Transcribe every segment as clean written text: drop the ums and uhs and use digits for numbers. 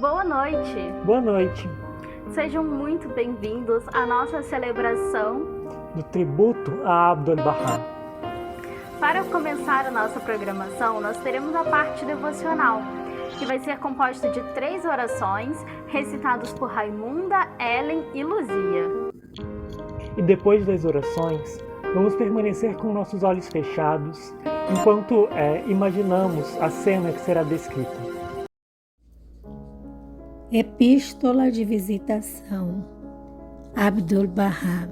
Boa noite! Boa noite! Sejam muito bem-vindos à nossa celebração do tributo a Abdu'l-Bahá. Para começar a nossa programação, nós teremos a parte devocional, que vai ser composta de 3 orações, recitadas por Raimunda, Ellen e Luzia. E depois das orações, vamos permanecer com nossos olhos fechados, enquanto imaginamos a cena que será descrita. Epístola de Visitação, Abdu'l-Bahá.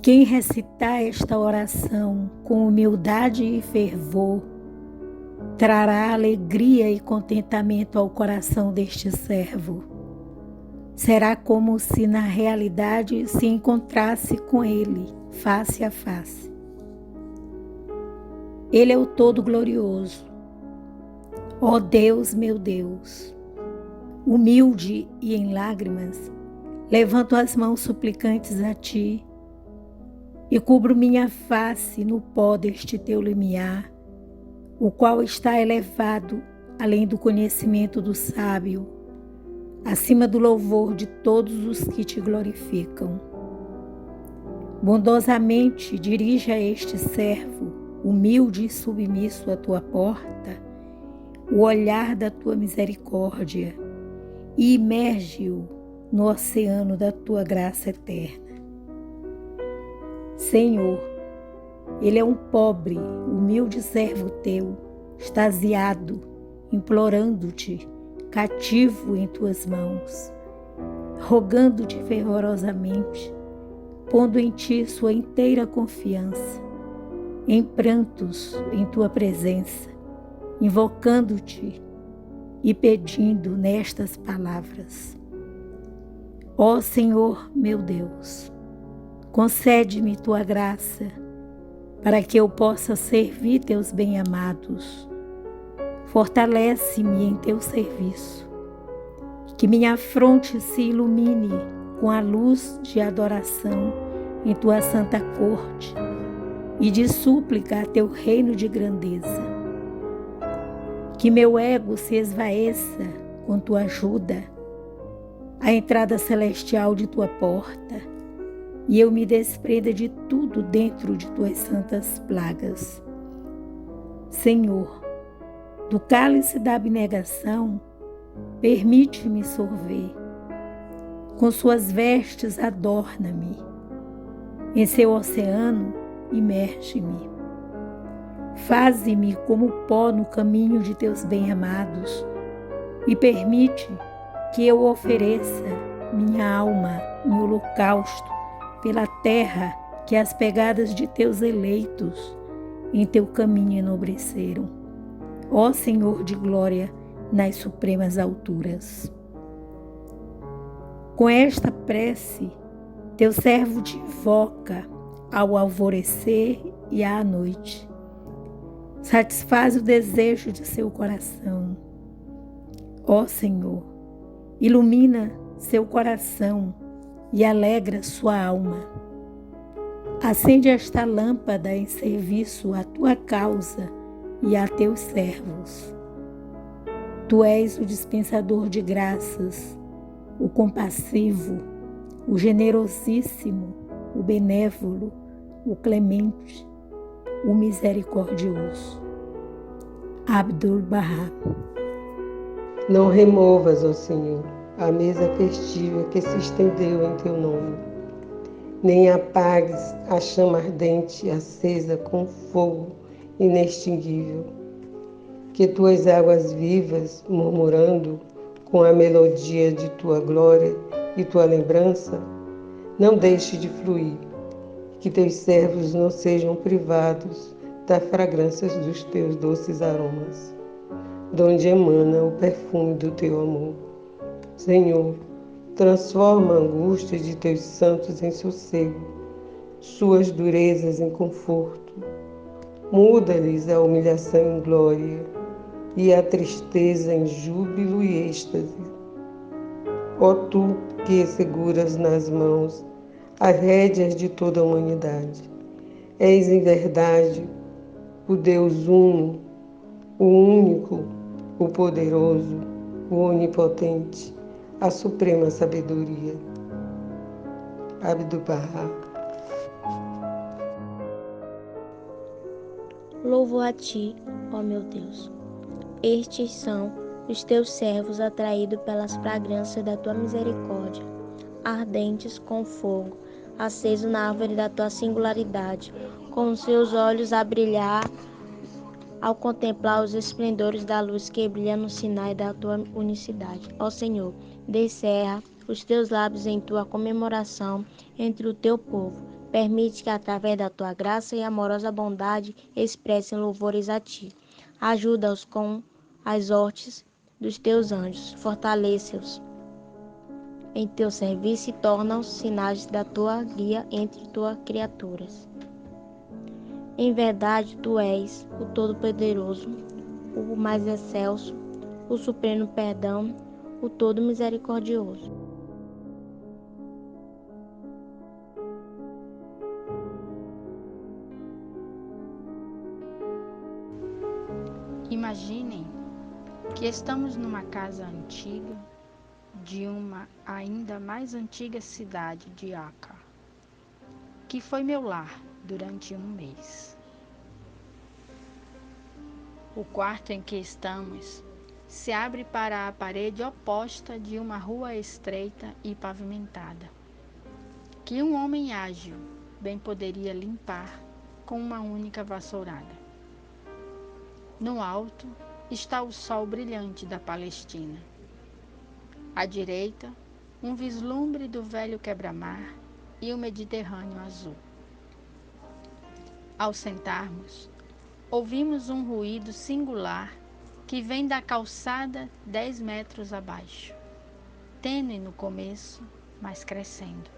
Quem recitar esta oração com humildade e fervor, trará alegria e contentamento ao coração deste servo. Será como se na realidade se encontrasse com ele, face a face. Ele é o Todo-Glorioso. Ó Deus, meu Deus, humilde e em lágrimas, levanto as mãos suplicantes a Ti e cubro minha face no pó deste Teu limiar, o qual está elevado além do conhecimento do sábio, acima do louvor de todos os que Te glorificam. Bondosamente dirige a este servo, humilde e submisso à Tua porta, o olhar da Tua misericórdia e imerge-o no oceano da Tua graça eterna. Senhor, ele é um pobre, humilde servo Teu, extasiado, implorando-Te, cativo em Tuas mãos, rogando-Te fervorosamente, pondo em Ti sua inteira confiança, em prantos em Tua presença, invocando-Te e pedindo nestas palavras: ó Senhor meu Deus, concede-me Tua graça para que eu possa servir Teus bem-amados. Fortalece-me em Teu serviço, que minha fronte se ilumine com a luz de adoração em Tua santa corte e de súplica a Teu reino de grandeza. Que meu ego se esvaeça com Tua ajuda, a entrada celestial de Tua porta, e eu me desprenda de tudo dentro de Tuas santas plagas. Senhor, do cálice da abnegação, permite-me sorver. Com Suas vestes adorna-me. Em Seu oceano, imerge-me. Faze-me como pó no caminho de Teus bem-amados e permite que eu ofereça minha alma em holocausto pela terra que as pegadas de Teus eleitos em Teu caminho enobreceram. Ó Senhor de glória nas supremas alturas. Com esta prece, Teu servo Te invoca ao alvorecer e à noite. Satisfaz o desejo de seu coração. Ó Senhor, ilumina seu coração e alegra sua alma. Acende esta lâmpada em serviço à Tua causa e a Teus servos. Tu és o dispensador de graças, o compassivo, o generosíssimo, o benévolo, o clemente, o misericordioso. Abdu'l-Bahá. Não removas, ó Senhor, a mesa festiva que se estendeu em Teu nome, nem apagues a chama ardente acesa com fogo inextinguível. Que Tuas águas vivas, murmurando com a melodia de Tua glória e Tua lembrança, não deixe de fluir. Que Teus servos não sejam privados das fragrâncias dos Teus doces aromas, donde emana o perfume do Teu amor. Senhor, transforma a angústia de Teus santos em sossego, suas durezas em conforto. Muda-lhes a humilhação em glória e a tristeza em júbilo e êxtase. Ó Tu que seguras nas mãos as rédeas de toda a humanidade, és em verdade o Deus uno, o único, o poderoso, o onipotente, a suprema sabedoria. Abdu'l-Bahá. Louvo a ti, ó meu Deus. Estes são os teus servos atraídos pelas fragrâncias da tua misericórdia, ardentes com fogo, aceso na árvore da tua singularidade, com os seus olhos a brilhar ao contemplar os esplendores da luz que brilha no sinai da tua unicidade. Ó Senhor, descerra os teus lábios em tua comemoração entre o teu povo. Permite que, através da tua graça e amorosa bondade, expressem louvores a ti. Ajuda-os com as hortes dos teus anjos, fortalece-os em teu serviço e torna-os sinais da tua guia entre tuas criaturas. Em verdade, tu és o Todo-Poderoso, o mais excelso, o supremo perdão, o todo misericordioso. Imaginem que estamos numa casa antiga de uma ainda mais antiga cidade de Acre, que foi meu lar durante um mês. O quarto em que estamos se abre para a parede oposta de uma rua estreita e pavimentada, que um homem ágil bem poderia limpar com uma única vassourada. No alto está o sol brilhante da Palestina. À direita, um vislumbre do velho quebra-mar e o Mediterrâneo azul. Ao sentarmos, ouvimos um ruído singular que vem da calçada 10 metros abaixo, tênue no começo, mas crescendo.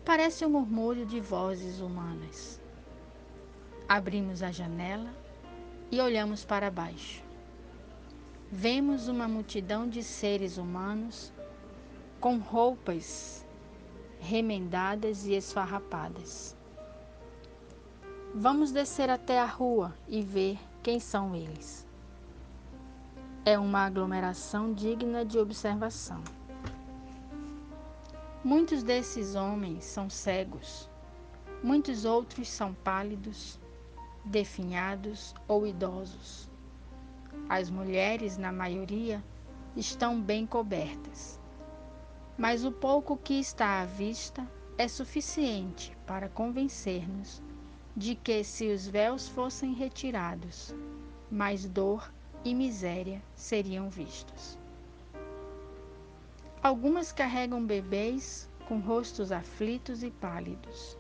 Parece um murmúrio de vozes humanas. Abrimos a janela e olhamos para baixo. Vemos uma multidão de seres humanos com roupas remendadas e esfarrapadas. Vamos descer até a rua e ver quem são eles. É uma aglomeração digna de observação. Muitos desses homens são cegos, muitos outros são pálidos, definhados ou idosos. As mulheres, na maioria, estão bem cobertas, mas o pouco que está à vista é suficiente para convencer-nos de que, se os véus fossem retirados, mais dor e miséria seriam vistos. Algumas carregam bebês com rostos aflitos e pálidos.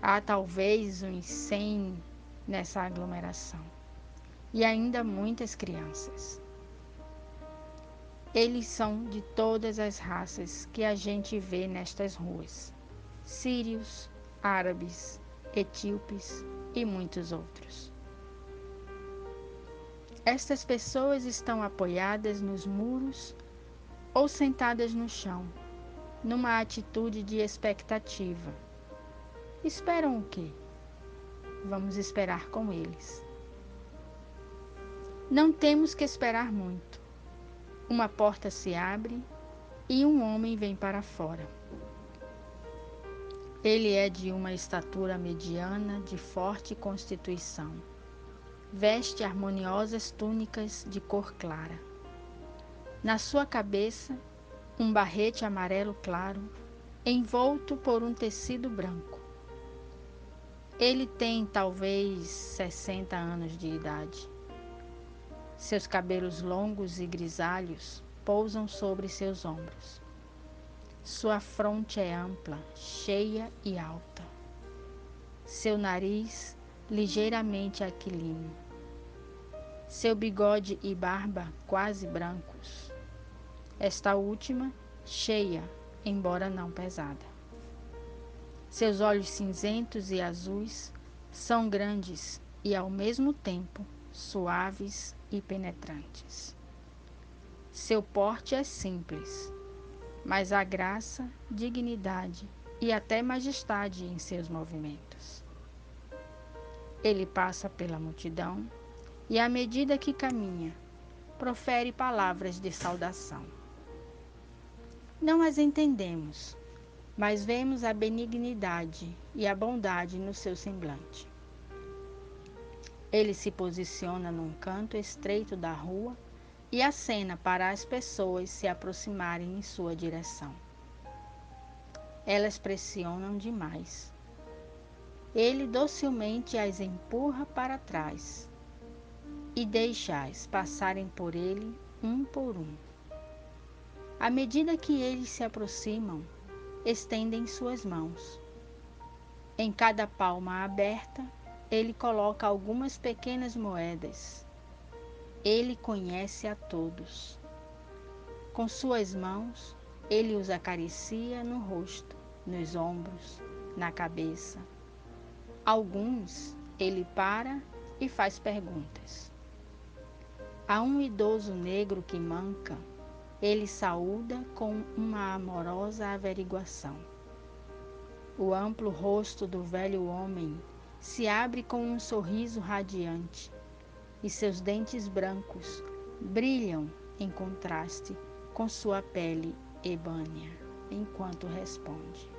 Há talvez uns 100 nessa aglomeração, e ainda muitas crianças. Eles são de todas as raças que a gente vê nestas ruas: sírios, árabes, etíopes e muitos outros. Estas pessoas estão apoiadas nos muros ou sentadas no chão, numa atitude de expectativa. Esperam o quê? Vamos esperar com eles. Não temos que esperar muito. Uma porta se abre e um homem vem para fora. Ele é de uma estatura mediana, de forte constituição. Veste harmoniosas túnicas de cor clara. Na sua cabeça, um barrete amarelo claro, envolto por um tecido branco. Ele tem talvez 60 anos de idade. Seus cabelos longos e grisalhos pousam sobre seus ombros. Sua fronte é ampla, cheia e alta. Seu nariz ligeiramente aquilino. Seu bigode e barba quase brancos. Esta última cheia, embora não pesada. Seus olhos cinzentos e azuis são grandes e, ao mesmo tempo, suaves e penetrantes. Seu porte é simples, mas há graça, dignidade e até majestade em seus movimentos. Ele passa pela multidão e, à medida que caminha, profere palavras de saudação. Não as entendemos, mas vemos a benignidade e a bondade no seu semblante. Ele se posiciona num canto estreito da rua e acena para as pessoas se aproximarem em sua direção. Elas pressionam demais. Ele docilmente as empurra para trás e deixa-as passarem por ele um por um. À medida que eles se aproximam, estendem suas mãos. Em cada palma aberta, ele coloca algumas pequenas moedas. Ele conhece a todos. Com suas mãos, ele os acaricia no rosto, nos ombros, na cabeça. Alguns, ele para e faz perguntas. A um idoso negro que manca, ele saúda com uma amorosa averiguação. O amplo rosto do velho homem se abre com um sorriso radiante e seus dentes brancos brilham em contraste com sua pele ebânea enquanto responde.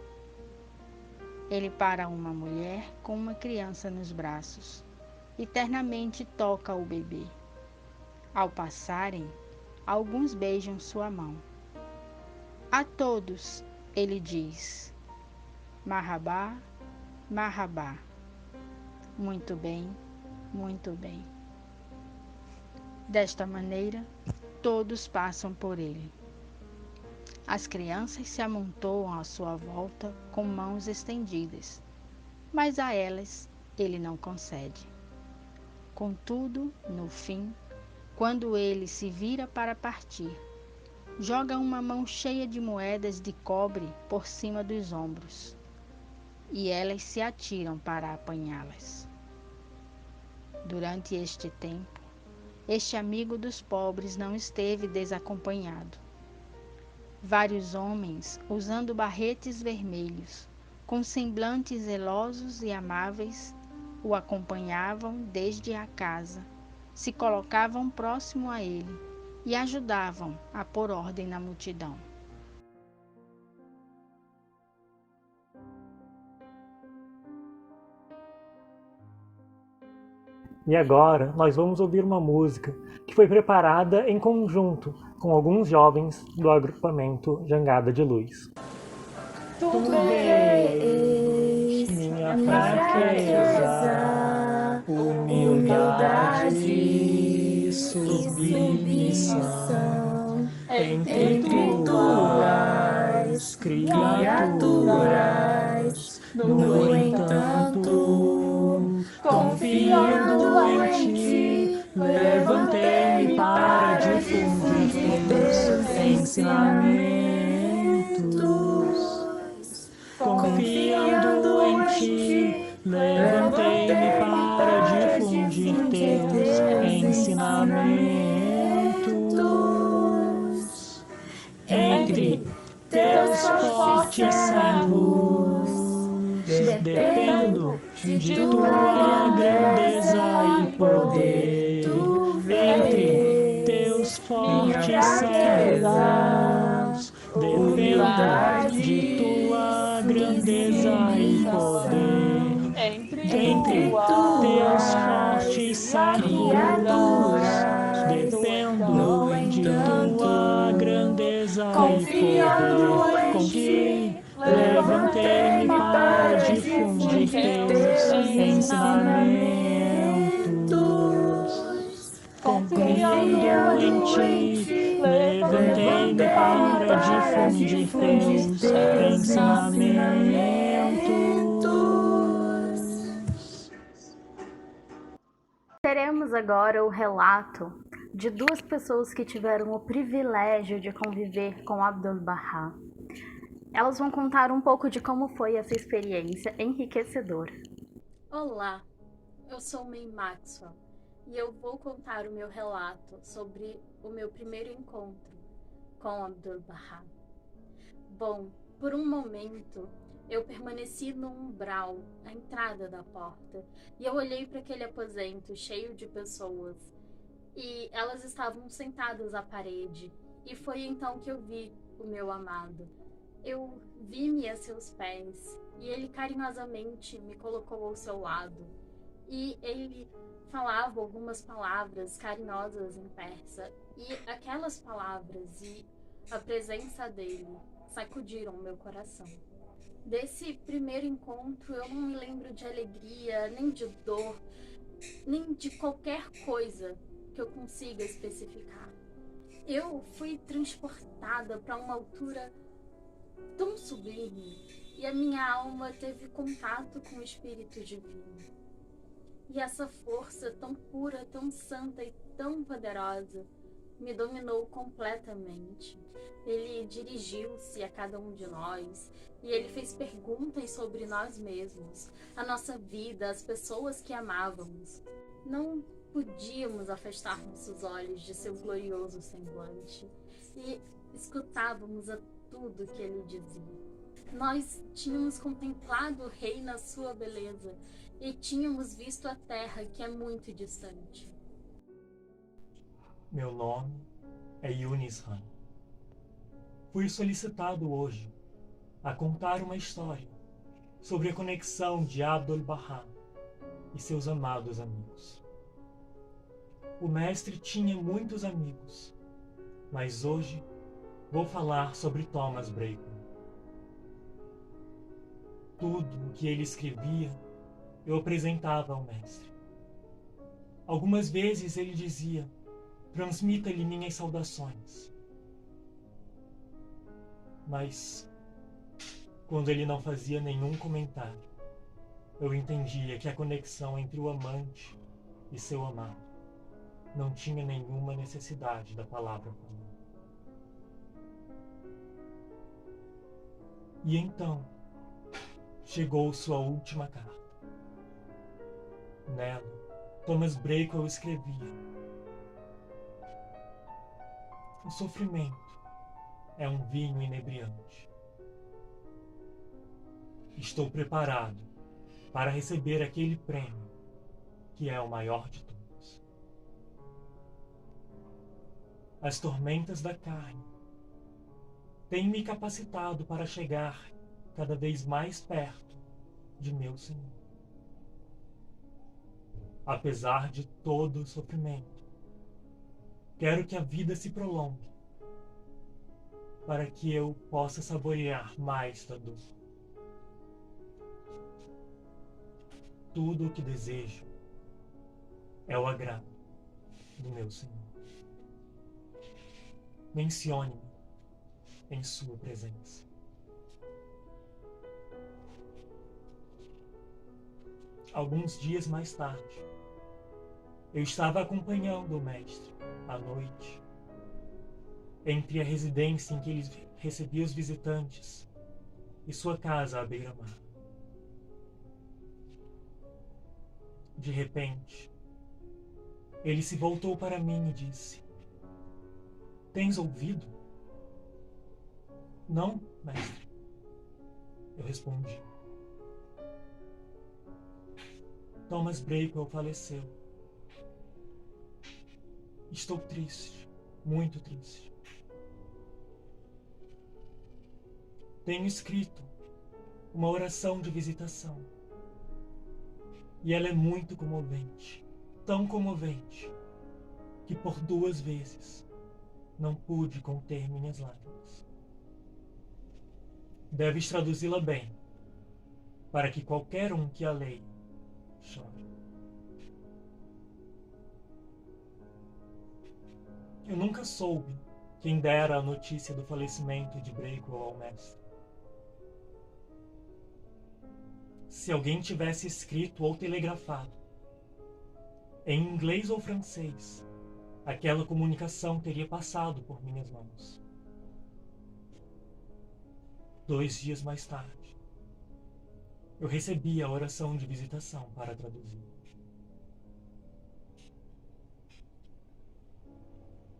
Ele para uma mulher com uma criança nos braços e ternamente toca o bebê. Ao passarem, alguns beijam sua mão. A todos ele diz: Marhabá, marhabá. Muito bem, muito bem. Desta maneira, todos passam por ele. As crianças se amontoam à sua volta com mãos estendidas, mas a elas ele não concede. Contudo, no fim, quando ele se vira para partir, joga uma mão cheia de moedas de cobre por cima dos ombros, e elas se atiram para apanhá-las. Durante este tempo, este amigo dos pobres não esteve desacompanhado. Vários homens, usando barretes vermelhos, com semblantes zelosos e amáveis, o acompanhavam desde a casa, se colocavam próximo a ele e ajudavam a pôr ordem na multidão. E agora nós vamos ouvir uma música que foi preparada em conjunto com alguns jovens do agrupamento Jangada de Luz. Tu vês minha fraqueza, humildade, submissão, entre tuas criaturas, no entanto, confiando em ti, levantei-me para difundir teus ensinamentos. Confiando em ti, levantei-me para difundir teus ensinamentos. Entre teus fortes servos, dependo de tua grandeza e poder. Entre teus fortes servos, dependo de tua grandeza e poder. Entre teus fortes servos, dependo de tua grandeza e poder. Confie, levantei-me para difundir teus ensinamentos. Confiando em ti, levantei-me para difundir teus ensinamentos. Teremos agora o relato de duas pessoas que tiveram o privilégio de conviver com Abdu'l-Bahá. Elas vão contar um pouco de como foi essa experiência enriquecedora. Olá, eu sou May Maxwell e eu vou contar o meu relato sobre o meu primeiro encontro com Abdu'l-Bahá. Bom, por um momento eu permaneci no umbral, à entrada da porta, e eu olhei para aquele aposento cheio de pessoas e elas estavam sentadas à parede. E foi então que eu vi o meu amado. Eu vi-me a seus pés, e ele carinhosamente me colocou ao seu lado. E ele falava algumas palavras carinhosas em persa, e aquelas palavras e a presença dele sacudiram meu coração. Desse primeiro encontro, eu não me lembro de alegria, nem de dor, nem de qualquer coisa que eu consiga especificar. Eu fui transportada para uma altura tão sublime, e a minha alma teve contato com o Espírito Divino. E essa força tão pura, tão santa e tão poderosa me dominou completamente. Ele dirigiu-se a cada um de nós e ele fez perguntas sobre nós mesmos, a nossa vida, as pessoas que amávamos. Não podíamos afastar nossos olhos de seu glorioso semblante e escutávamos a tudo que ele dizia. Nós tínhamos contemplado o rei na sua beleza e tínhamos visto a terra que é muito distante. Meu nome é Yunis Han. Fui solicitado hoje a contar uma história sobre a conexão de Abdu'l-Bahá e seus amados amigos. O mestre tinha muitos amigos, mas hoje vou falar sobre Thomas Braycom. Tudo o que ele escrevia eu apresentava ao mestre. Algumas vezes ele dizia: transmita-lhe minhas saudações. Mas, quando ele não fazia nenhum comentário, eu entendia que a conexão entre o amante e seu amado não tinha nenhuma necessidade da palavra comum. E então, chegou sua última carta. Nela, Thomas Braycom escrevia: o sofrimento é um vinho inebriante. Estou preparado para receber aquele prêmio que é o maior de todos. As tormentas da carne têm me capacitado para chegar cada vez mais perto de meu Senhor. Apesar de todo o sofrimento, quero que a vida se prolongue, para que eu possa saborear mais da dor. Tudo o que desejo é o agrado do meu Senhor. Mencione-me em sua presença. Alguns dias mais tarde, eu estava acompanhando o mestre à noite, entre a residência em que ele recebia os visitantes e sua casa à beira-mar. De repente, ele se voltou para mim e disse: tens ouvido? Não, mestre. Eu respondi. Thomas Braycom faleceu. Estou triste, muito triste. Tenho escrito uma oração de visitação. E ela é muito comovente, tão comovente, que por 2 vezes não pude conter minhas lágrimas. Deves traduzi-la bem, para que qualquer um que a leia chore. Eu nunca soube quem dera a notícia do falecimento de Braycom ao mestre. Se alguém tivesse escrito ou telegrafado, em inglês ou francês, aquela comunicação teria passado por minhas mãos. 2 dias mais tarde, eu recebi a oração de visitação para traduzir.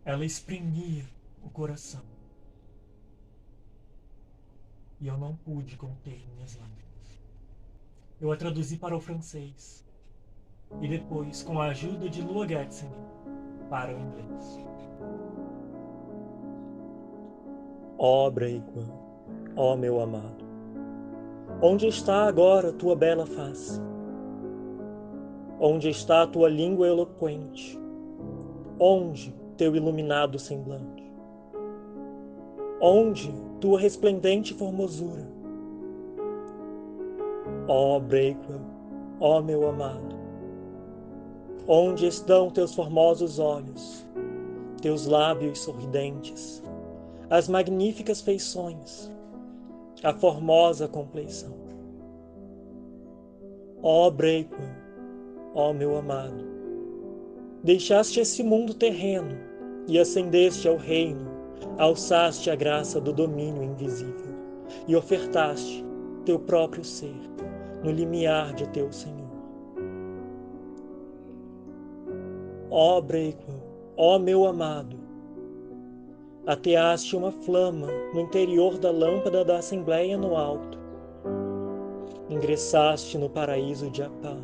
Ela exprimia o coração, e eu não pude conter minhas lágrimas. Eu a traduzi para o francês, e depois, com a ajuda de Lua Getsen, para o inglês. Ó Breakwell, ó meu amado, onde está agora tua bela face? Onde está tua língua eloquente? Onde teu iluminado semblante? Onde tua resplendente formosura? Ó Breakwell, ó meu amado, onde estão teus formosos olhos, teus lábios sorridentes, as magníficas feições, a formosa compleição? Ó Breakwell, ó meu amado, deixaste esse mundo terreno e ascendeste ao reino, alçaste a graça do domínio invisível e ofertaste teu próprio ser no limiar de teu Senhor. Ó Breakwell, ó meu amado, ateaste uma flama no interior da lâmpada da Assembleia no alto, ingressaste no paraíso de Apá,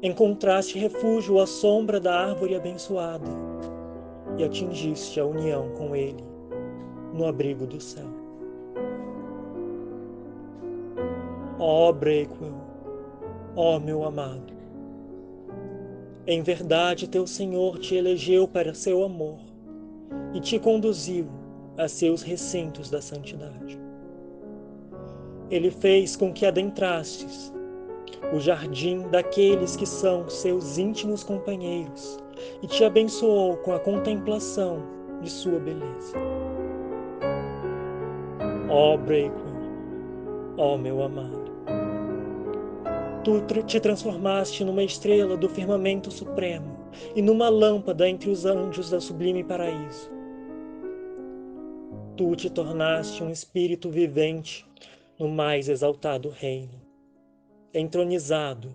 encontraste refúgio à sombra da árvore abençoada e atingiste a união com ele no abrigo do céu. Ó Breakwell, ó meu amado, em verdade teu Senhor te elegeu para seu amor e te conduziu a seus recintos da santidade. Ele fez com que adentrastes o jardim daqueles que são seus íntimos companheiros e te abençoou com a contemplação de sua beleza. Ó Breakwell, ó meu amado, tu te transformaste numa estrela do firmamento supremo e numa lâmpada entre os anjos do sublime paraíso. Tu te tornaste um espírito vivente no mais exaltado reino, entronizado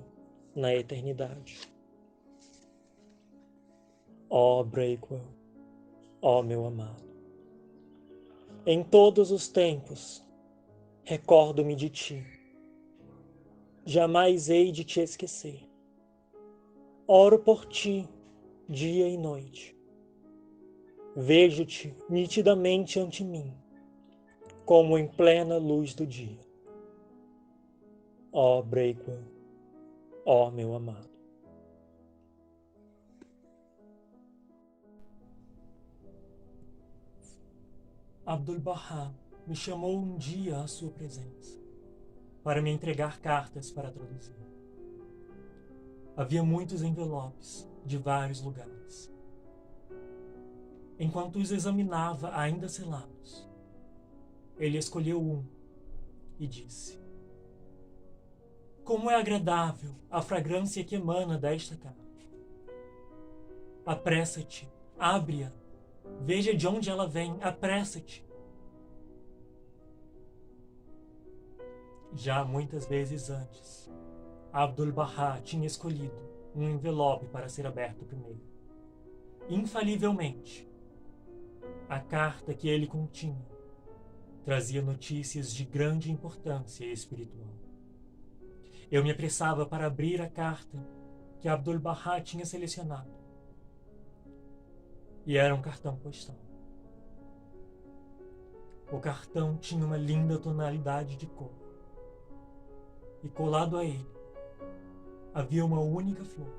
na eternidade. Ó Breakwell, ó meu amado, em todos os tempos recordo-me de ti, jamais hei de te esquecer. Oro por ti dia e noite, vejo-te nitidamente ante mim, como em plena luz do dia. Ó Breakwell, ó meu amado. Abdu'l-Bahá me chamou um dia à sua presença, para me entregar cartas para traduzir. Havia muitos envelopes de vários lugares. Enquanto os examinava ainda selados, ele escolheu um e disse: como é agradável a fragrância que emana desta carta. Apressa-te, abre-a, veja de onde ela vem, apressa-te. Já muitas vezes antes, Abdu'l-Bahá tinha escolhido um envelope para ser aberto primeiro. Infalivelmente, a carta que ele continha trazia notícias de grande importância espiritual. Eu me apressava para abrir a carta que Abdu'l-Bahá tinha selecionado. E era um cartão postal. O cartão tinha uma linda tonalidade de cor. E colado a ele, havia uma única flor,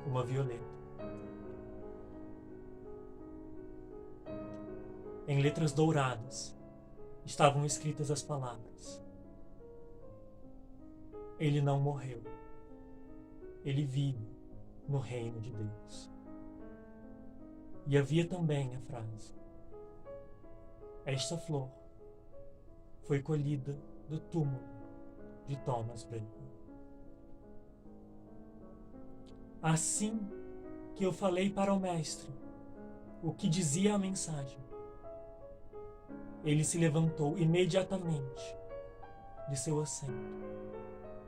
uma violeta. Em letras douradas, estavam escritas as palavras: ele não morreu. Ele vive no reino de Deus. E havia também a frase: esta flor foi colhida do túmulo de Thomas Breakwell. Assim que eu falei para o mestre o que dizia a mensagem, ele se levantou imediatamente de seu assento,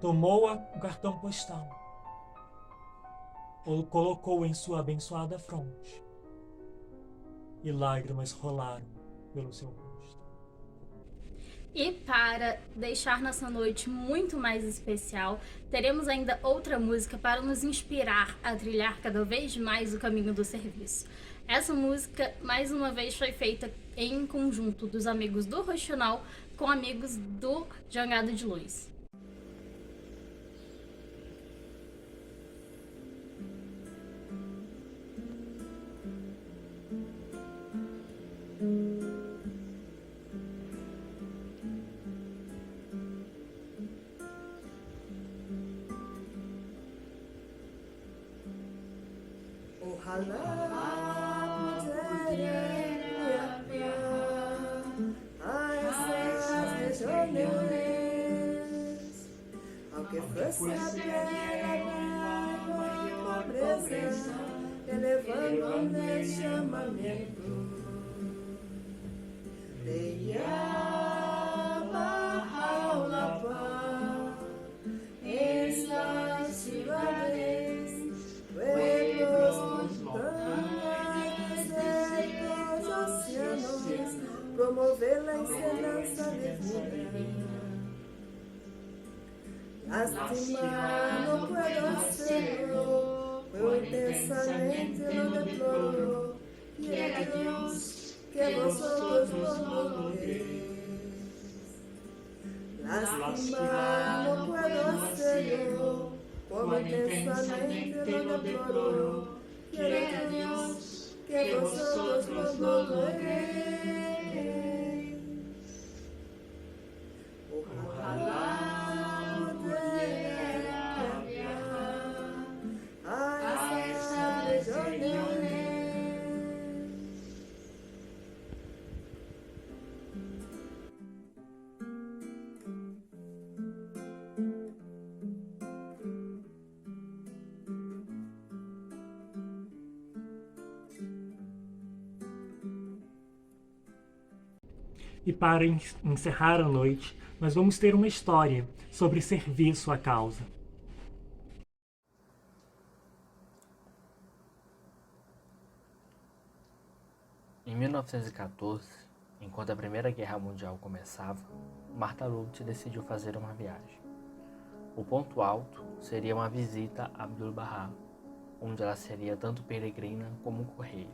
tomou o cartão postal, o colocou em sua abençoada fronte e lágrimas rolaram pelo seu rosto. E para deixar nossa noite muito mais especial, teremos ainda outra música para nos inspirar a trilhar cada vez mais o caminho do serviço. Essa música, mais uma vez, foi feita em conjunto dos amigos do Roxinol com amigos do Jangada de Luz. Aunque fuese a tierra y pobreza, elevando el llamamiento de Yahweh la paz en las ciudades, pueblos, montañas, desiertos, océanos, promover la enseñanza de vida. Lástima, no puedo hacerlo, pero intensamente lo deploro. Quiera Dios que vosotros lo logréis. Lástima, no puedo hacerlo, como intensamente lo deploro. Quiera Dios que vosotros lo logréis. Ojalá E para encerrar a noite, nós vamos ter uma história sobre serviço à causa. Em 1914, enquanto a Primeira Guerra Mundial começava, Martha Roth decidiu fazer uma viagem. O ponto alto seria uma visita a Abdu'l-Bahá, onde ela seria tanto peregrina como correio,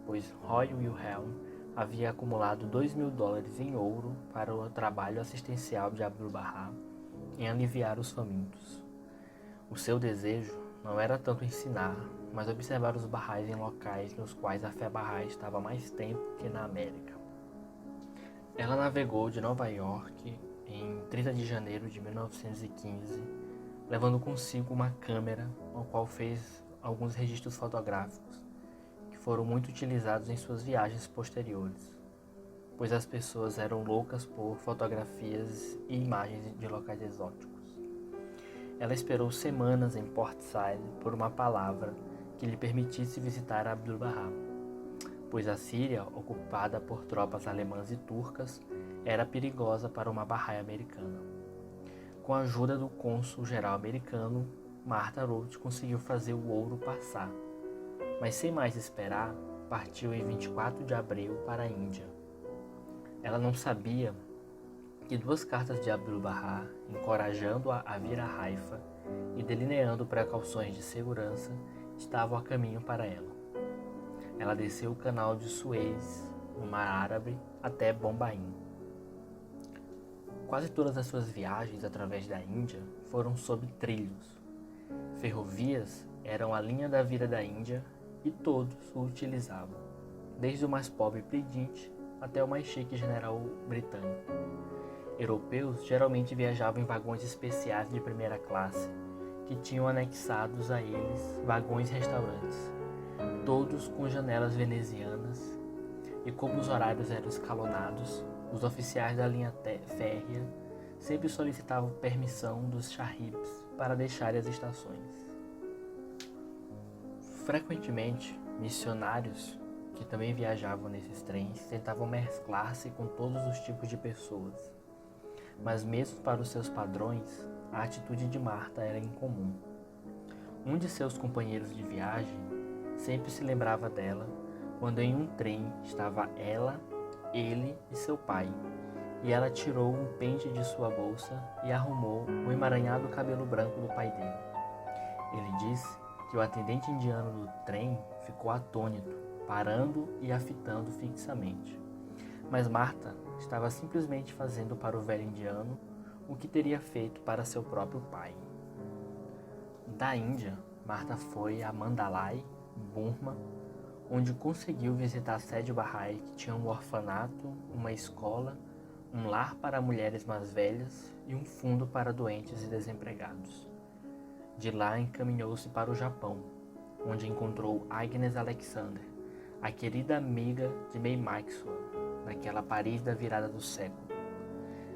pois Roy Wilhelm havia acumulado $2.000 em ouro para o trabalho assistencial de Abdu'l-Bahá em aliviar os famintos. O seu desejo não era tanto ensinar, mas observar os Bahais em locais nos quais a fé Bahá estava há mais tempo que na América. Ela navegou de Nova York em 30 de janeiro de 1915, levando consigo uma câmera, ao qual fez alguns registros fotográficos, que foram muito utilizados em suas viagens posteriores, pois as pessoas eram loucas por fotografias e imagens de locais exóticos. Ela esperou semanas em Port Said por uma palavra que lhe permitisse visitar Abdu'l-Bahá, pois a Síria, ocupada por tropas alemãs e turcas, era perigosa para uma Bahá'í americana. Com a ajuda do cônsul-geral americano, Martha Roth conseguiu fazer o ouro passar, mas sem mais esperar, partiu em 24 de abril para a Índia. Ela não sabia que 2 cartas de Abdu'l-Bahá, encorajando-a a vir a Haifa e delineando precauções de segurança, estavam a caminho para ela. Ela desceu o canal de Suez, no Mar Árabe, até Bombaim. Quase todas as suas viagens através da Índia foram sob trilhos. Ferrovias eram a linha da vida da Índia e todos o utilizavam, desde o mais pobre pedinte até o mais chique general britânico. Europeus geralmente viajavam em vagões especiais de primeira classe, que tinham anexados a eles vagões-restaurantes, todos com janelas venezianas, e como os horários eram escalonados, os oficiais da linha férrea sempre solicitavam permissão dos sahibs para deixarem as estações. Frequentemente, missionários que também viajavam nesses trens tentavam mesclar-se com todos os tipos de pessoas, mas mesmo para os seus padrões, a atitude de Martha era incomum. Um de seus companheiros de viagem sempre se lembrava dela quando em um trem estava ela, ele e seu pai, e ela tirou um pente de sua bolsa e arrumou o emaranhado cabelo branco do pai dele. Ele disse que o atendente indiano do trem ficou atônito, parando e a fitando fixamente. Mas Marta estava simplesmente fazendo para o velho indiano o que teria feito para seu próprio pai. Da Índia, Marta foi a Mandalay, Burma, onde conseguiu visitar a sede Bahá'í, que tinha um orfanato, uma escola, um lar para mulheres mais velhas e um fundo para doentes e desempregados. De lá encaminhou-se para o Japão, onde encontrou Agnes Alexander, a querida amiga de May Maxwell, naquela Paris da virada do século.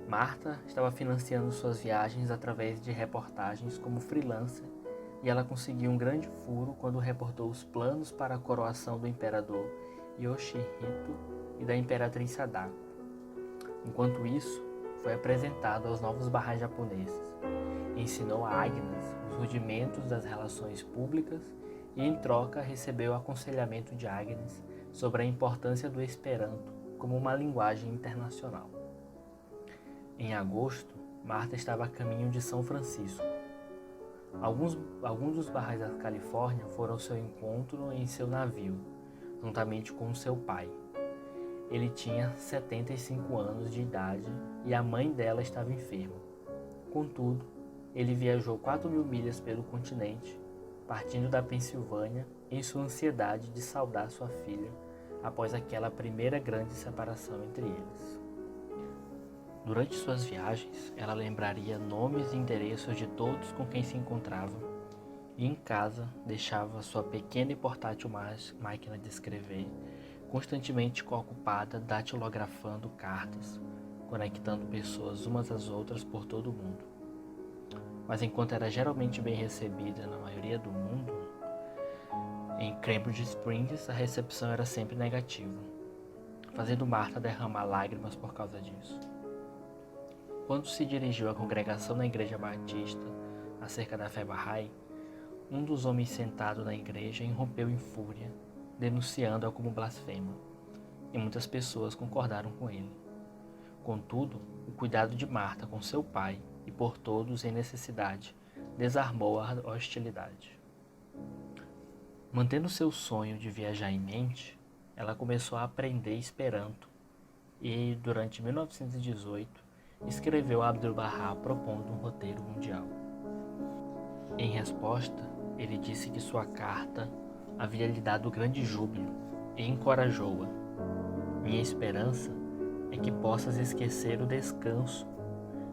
Marta estava financiando suas viagens através de reportagens como freelancer e ela conseguiu um grande furo quando reportou os planos para a coroação do imperador Yoshihito e da imperatriz Sadako. Enquanto isso, foi apresentado aos novos Bahá'í japoneses. Ensinou a Agnes os rudimentos das relações públicas e, em troca, recebeu o aconselhamento de Agnes sobre a importância do Esperanto como uma linguagem internacional. Em agosto, Marta estava a caminho de São Francisco. Alguns dos Bahá'ís da Califórnia foram ao seu encontro em seu navio, juntamente com seu pai. Ele tinha 75 anos de idade e a mãe dela estava enferma. Contudo, ele viajou 4.000 milhas pelo continente, partindo da Pensilvânia em sua ansiedade de saudar sua filha após aquela primeira grande separação entre eles. Durante suas viagens, ela lembraria nomes e endereços de todos com quem se encontrava e em casa deixava sua pequena e portátil máquina de escrever constantemente ocupada datilografando cartas, conectando pessoas umas às outras por todo o mundo. Mas enquanto era geralmente bem recebida na maioria do mundo, em Cambridge Springs a recepção era sempre negativa, fazendo Marta derramar lágrimas por causa disso. Quando se dirigiu à congregação na igreja batista acerca da fé Bahá'í, um dos homens sentado na igreja irrompeu em fúria, denunciando-a como blasfema, e muitas pessoas concordaram com ele. Contudo, o cuidado de Marta com seu pai e por todos em necessidade desarmou a hostilidade. Mantendo seu sonho de viajar em mente, ela começou a aprender Esperanto e, durante 1918, escreveu a Abdu'l-Bahá propondo um roteiro mundial. Em resposta, ele disse que sua carta havia lhe dado grande júbilo e encorajou-a. Minha esperança é que possas esquecer o descanso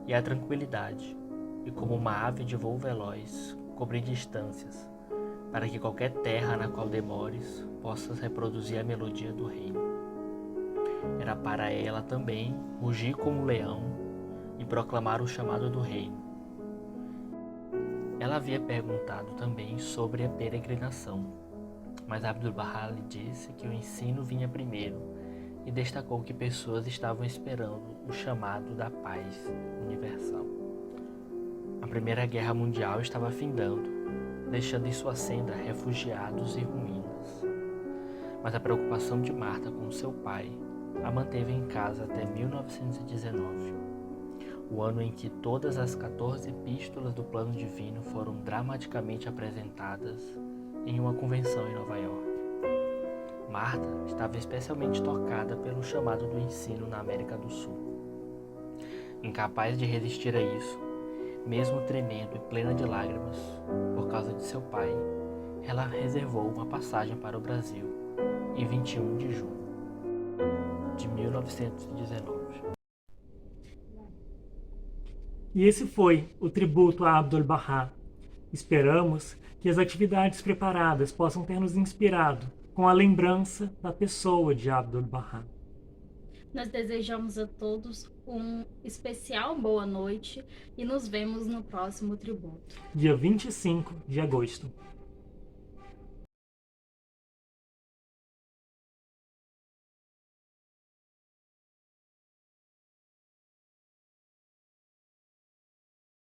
e a tranquilidade, e como uma ave de voo veloz, cobrir distâncias, para que qualquer terra na qual demores possas reproduzir a melodia do reino. Era para ela também rugir como um leão e proclamar o chamado do reino. Ela havia perguntado também sobre a peregrinação, mas Abdu'l-Bahá lhe disse que o ensino vinha primeiro e destacou que pessoas estavam esperando o chamado da paz universal. A Primeira Guerra Mundial estava findando, deixando em sua senda refugiados e ruínas. Mas a preocupação de Marta com seu pai a manteve em casa até 1919, o ano em que todas as 14 epístolas do plano divino foram dramaticamente apresentadas em uma convenção em Nova York. Marta estava especialmente tocada pelo chamado do ensino na América do Sul. Incapaz de resistir a isso, mesmo tremendo e plena de lágrimas por causa de seu pai, ela reservou uma passagem para o Brasil em 21 de junho de 1919. E esse foi o tributo a Abdu'l-Bahá. Esperamos que as atividades preparadas possam ter nos inspirado com a lembrança da pessoa de Abdu'l-Bahá. Nós desejamos a todos um especial boa noite e nos vemos no próximo tributo. Dia 25 de agosto.